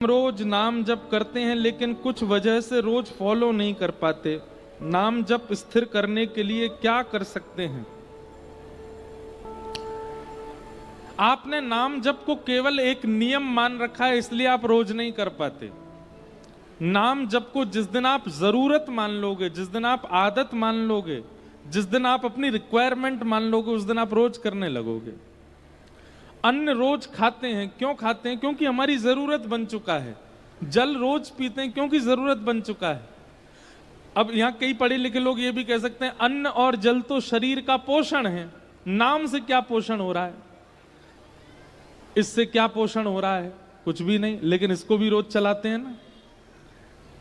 रोज नाम जप करते हैं लेकिन कुछ वजह से रोज फॉलो नहीं कर पाते। नाम जप स्थिर करने के लिए क्या कर सकते हैं? आपने नाम जप को केवल एक नियम मान रखा है, इसलिए आप रोज नहीं कर पाते। नाम जप को जिस दिन आप जरूरत मान लोगे, जिस दिन आप आदत मान लोगे, जिस दिन आप अपनी रिक्वायरमेंट मान लोगे, उस दिन आप रोज करने लगोगे। अन्न रोज खाते हैं, क्यों खाते हैं? क्योंकि हमारी जरूरत बन चुका है। जल रोज पीते हैं क्योंकि जरूरत बन चुका है। अब यहां कई पढ़े लिखे लोग ये भी कह सकते हैं अन्न और जल तो शरीर का पोषण है, नाम से क्या पोषण हो रहा है, इससे क्या पोषण हो रहा है? कुछ भी नहीं, लेकिन इसको भी रोज चलाते हैं ना।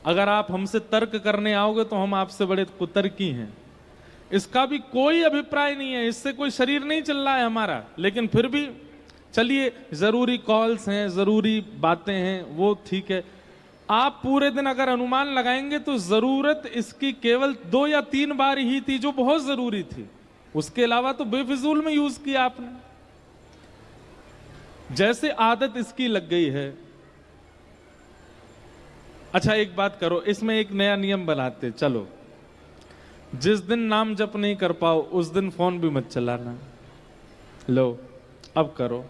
अगर आप हमसे तर्क करने आओगे तो हम आपसे बड़े कुतर्की हैं। इसका भी कोई अभिप्राय नहीं है, इससे कोई शरीर नहीं चल रहा है हमारा, लेकिन फिर भी चलिए, जरूरी कॉल्स हैं, जरूरी बातें हैं, वो ठीक है। आप पूरे दिन अगर अनुमान लगाएंगे तो जरूरत इसकी केवल 2 या 3 बार ही थी जो बहुत जरूरी थी, उसके अलावा तो बेफिजूल में यूज किया आपने। जैसे आदत इसकी लग गई है। अच्छा एक बात करो, इसमें एक नया नियम बनाते, चलो जिस दिन नाम जप नहीं कर पाओ उस दिन फोन भी मत चलाना। लो अब करो।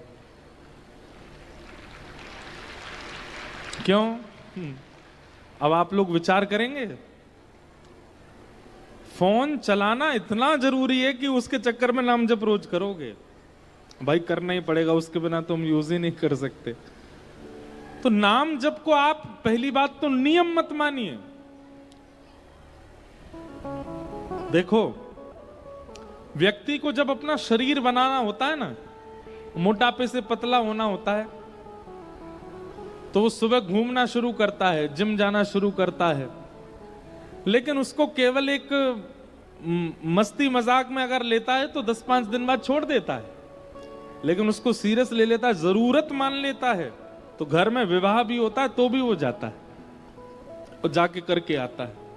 क्यों? अब आप लोग विचार करेंगे। फोन चलाना इतना जरूरी है कि उसके चक्कर में नाम जप रोज करोगे? भाई करना ही पड़ेगा, उसके बिना तो हम यूज ही नहीं कर सकते। तो नाम जप को आप पहली बात तो नियम मत मानिए। देखो, व्यक्ति को जब अपना शरीर बनाना होता है ना, मोटापे से पतला होना होता है, तो वो सुबह घूमना शुरू करता है, जिम जाना शुरू करता है, लेकिन उसको केवल एक मस्ती मजाक में अगर लेता है तो 10-5 दिन बाद छोड़ देता है। लेकिन उसको सीरियस ले लेता है, जरूरत मान लेता है, तो घर में विवाह भी होता है तो भी वो जाता है और जाके करके आता है।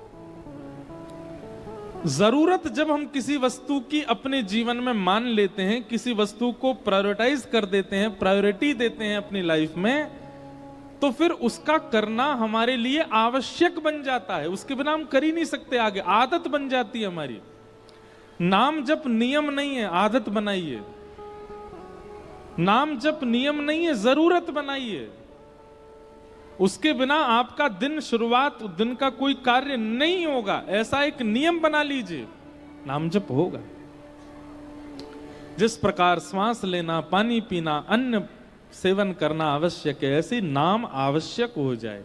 जरूरत जब हम किसी वस्तु की अपने जीवन में मान लेते हैं, किसी वस्तु को प्रायोरिटाइज कर देते हैं, प्रायोरिटी देते हैं अपनी लाइफ में, तो फिर उसका करना हमारे लिए आवश्यक बन जाता है। उसके बिना हम कर ही नहीं सकते आगे, आदत बन जाती है हमारी। नाम जप नियम नहीं है, आदत बनाइए। नाम जप नियम नहीं है, जरूरत बनाइए। उसके बिना आपका दिन, शुरुआत दिन का कोई कार्य नहीं होगा। ऐसा एक नियम बना लीजिए, नाम जप होगा। जिस प्रकार श्वास लेना, पानी पीना, अन्न सेवन करना आवश्यक है, ऐसे नाम आवश्यक हो जाए।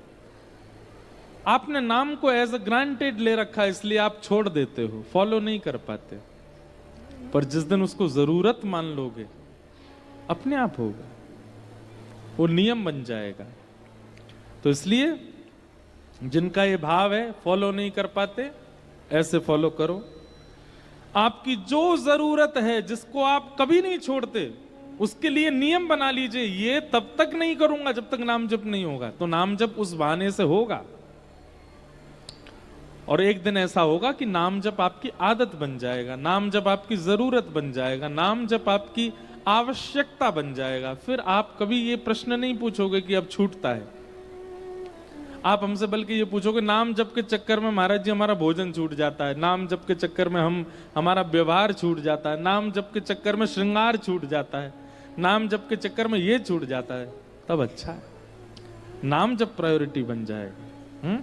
आपने नाम को एज अ ग्रांटेड ले रखा है, इसलिए आप छोड़ देते हो, फॉलो नहीं कर पाते। पर जिस दिन उसको जरूरत मान लोगे, अपने आप होगा, वो नियम बन जाएगा। तो इसलिए जिनका ये भाव है फॉलो नहीं कर पाते, ऐसे फॉलो करो। आपकी जो जरूरत है, जिसको आप कभी नहीं छोड़ते, उसके लिए नियम बना लीजिए, ये तब तक नहीं करूंगा जब तक नाम जप नहीं होगा। तो नाम जप उस बहाने से होगा, और एक दिन ऐसा होगा कि नाम जप आपकी आदत बन जाएगा, नाम जप आपकी जरूरत बन जाएगा, नाम जप आपकी आवश्यकता बन जाएगा। फिर आप कभी ये प्रश्न नहीं पूछोगे कि अब छूटता है। आप हमसे बल्कि ये पूछोगे, नाम जप के चक्कर में महाराज जी हमारा भोजन छूट जाता है, नाम जप के चक्कर में हमारा व्यवहार छूट जाता है, नाम जप के चक्कर में श्रृंगार छूट जाता है, नाम जप के चक्कर में ये छूट जाता है। तब अच्छा है, नाम जप प्रायोरिटी बन जाएगा।